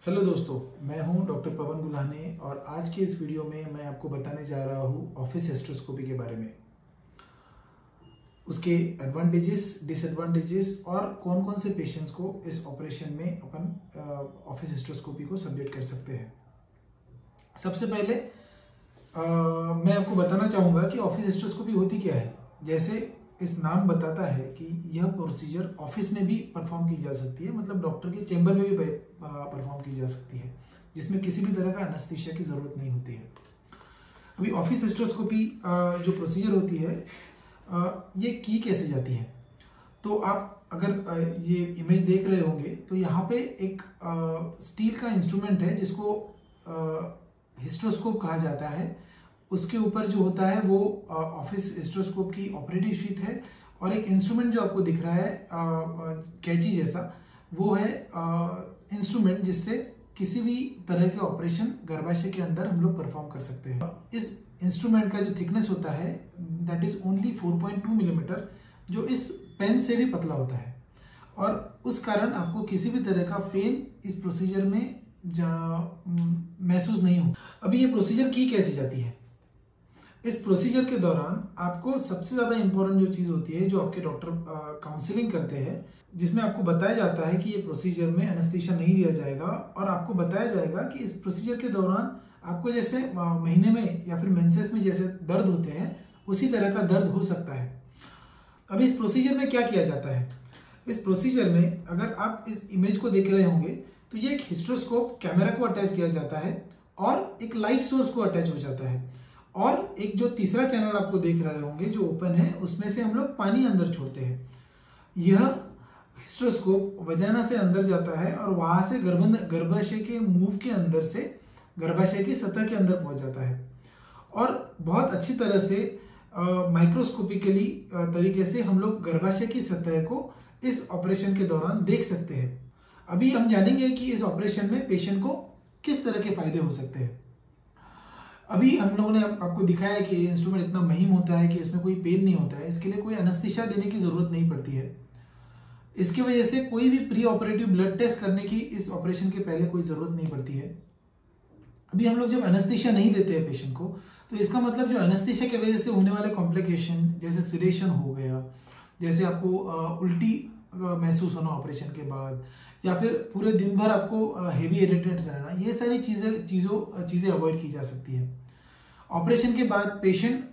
Hello दोस्तों, मैं हूं डॉक्टर पवन गुलाने और आज के इस वीडियो में मैं आपको बताने जा रहा हूं ऑफिस हिस्ट्रोस्कोपी के बारे में, उसके एडवांटेजेस, डिसएडवांटेजेस और कौन कौन से पेशेंट्स को इस ऑपरेशन में अपन ऑफिस हिस्ट्रोस्कोपी को सबमिट कर सकते हैं। सबसे पहले मैं आपको बताना चाहूँगा कि ऑफिस हिस्ट्रोस्कोपी होती क्या है। जैसे इस नाम बताता है कि यह प्रोसीजर ऑफिस में भी परफॉर्म की जा सकती है, मतलब डॉक्टर के चेंबर में भी परफॉर्म की जा सकती है, जिसमें किसी भी तरह का एनेस्थीसिया की जरूरत नहीं होती है। अभी ऑफिस हिस्ट्रोस्कोपी जो प्रोसीजर होती है ये की कैसे जाती है, तो आप अगर ये इमेज देख रहे होंगे तो यहाँ पे एक स्टील का इंस्ट्रूमेंट है जिसको हिस्ट्रोस्कोप कहा जाता है। उसके ऊपर जो होता है वो ऑफिस हिस्ट्रोस्कोप की ऑपरेटिव शीट है और एक इंस्ट्रूमेंट जो आपको दिख रहा है कैंची जैसा, वो है इंस्ट्रूमेंट जिससे किसी भी तरह के ऑपरेशन गर्भाशय के अंदर हम लोग परफॉर्म कर सकते हैं। इस इंस्ट्रूमेंट का जो थिकनेस होता है दैट इज ओनली 4.2 मिलीमीटर, जो इस पेन से भी पतला होता है और उस कारण आपको किसी भी तरह का पेन इस प्रोसीजर में महसूस नहीं होता। अभी ये प्रोसीजर की कैसे जाती है। इस प्रोसीजर के दौरान आपको सबसे ज्यादा इंपॉर्टेंट जो चीज होती है, जो आपके डॉक्टर काउंसलिंग करते हैं, जिसमें आपको बताया जाता है कि ये प्रोसीजर में एनेस्थीसिया नहीं दिया जाएगा और आपको बताया जाएगा कि इस प्रोसीजर के दौरान आपको जैसे महीने में या फिर मेंसेस में जैसे दर्द होते हैं उसी तरह का दर्द हो सकता है। अब इस प्रोसीजर में क्या किया जाता है। इस प्रोसीजर में अगर आप इस इमेज को देख रहे होंगे तो ये एक हिस्ट्रोस्कोप कैमरा को अटैच किया जाता है और एक लाइट सोर्स को अटैच हो जाता है और एक जो तीसरा चैनल आपको देख रहे होंगे जो ओपन है, उसमें से हम लोग पानी अंदर छोड़ते हैं। यह हिस्ट्रोस्कोप वजाना से अंदर जाता है और वहां से गर्भाशय के मुंह के अंदर से गर्भाशय की सतह के अंदर पहुंच जाता है और बहुत अच्छी तरह से माइक्रोस्कोपिकली तरीके से हम लोग गर्भाशय की सतह को इस ऑपरेशन के दौरान देख सकते हैं। अभी हम जानेंगे कि इस ऑपरेशन में पेशेंट को किस तरह के फायदे हो सकते हैं। अभी हम लोगों ने आपको दिखाया कि इंस्ट्रूमेंट इतना महीन होता है कि इसमें कोई पेन नहीं होता है, इसके लिए कोई एनेस्थीसिया देने की जरूरत नहीं पड़ती है। इसकी वजह से कोई भी प्री ऑपरेटिव ब्लड टेस्ट करने की इस ऑपरेशन के पहले कोई जरूरत नहीं पड़ती है। अभी हम लोग जब एनेस्थीसिया नहीं देते हैं पेशेंट को, तो इसका मतलब जो एनेस्थीसिया की वजह से होने वाले कॉम्प्लिकेशन जैसे सिडेशन हो गया, जैसे आपको उल्टी महसूस होना ऑपरेशन के बाद, या फिर पूरे दिन भर आपको हेवी इरिटेट्स रहना, ये सारी चीजें अवॉइड की जा सकती है। ऑपरेशन के बाद पेशेंट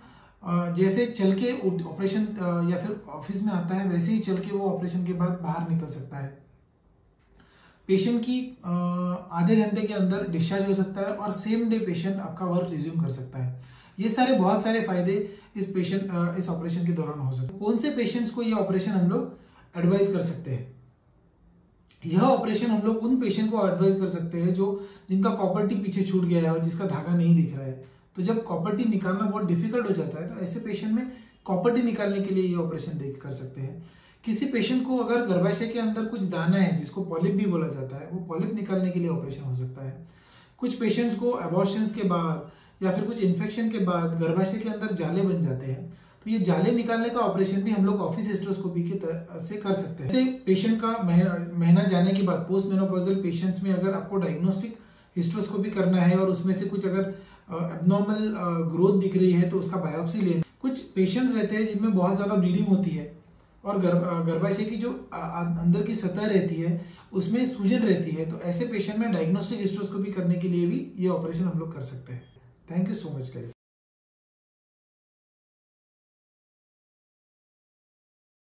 जैसे चल के ऑपरेशन या फिर ऑफिस में आता है वैसे ही चल के वो ऑपरेशन के बाद बाहर निकल सकता है। पेशेंट की आधे घंटे के अंदर डिस्चार्ज हो सकता है और सेम डे पेशेंट आपका वर्क रिज्यूम कर सकता है। ये सारे बहुत सारे फायदे इस ऑपरेशन के दौरान हो सकते हैं। कौन से पेशेंट्स को ये ऑपरेशन हम लोग एडवाइस कर सकते हैं। यह ऑपरेशन हम लोग उन पेशेंट को एडवाइस कर सकते हैं जिनका कॉपर टी पीछे छूट गया है और जिसका धागा नहीं दिख रहा है। तो जब कॉपर टी निकालना बहुत डिफिकल्ट हो जाता है तो ऐसे पेशेंट में कॉपर टी निकालने के लिए ये ऑपरेशन कर सकते हैं। किसी पेशेंट को अगर गर्भाशय के अंदर कुछ दाना है जिसको पॉलिप भी बोला जाता है, वो पॉलिप निकालने के लिए ऑपरेशन हो सकता है। कुछ पेशेंट्स को अबॉर्शंस के बाद या फिर कुछ इन्फेक्शन के बाद गर्भाशय के अंदर जाले बन जाते हैं, तो ये जाले निकालने का ऑपरेशन भी हम लोग ऑफिस हिस्ट्रोस्कोपी से कर सकते हैं। जैसे पेशेंट का महीना जाने के बाद पोस्ट मेनोपॉजल पेशेंट्स में अगर आपको डायग्नोस्टिक हिस्ट्रोस्कोपी करना है और उसमें से कुछ अगर एब्नॉर्मल ग्रोथ दिख रही है तो उसका बायोप्सी लेना। कुछ पेशेंट्स रहते हैं जिनमें बहुत ज्यादा ब्लीडिंग होती है और गर्भाशय की जो अंदर की सतह रहती है उसमें सूजन रहती है, तो ऐसे पेशेंट में डायग्नोस्टिक हिस्ट्रोस्कोपी करने के लिए भी ये ऑपरेशन हम लोग कर सकते हैं। Thank you so much guys.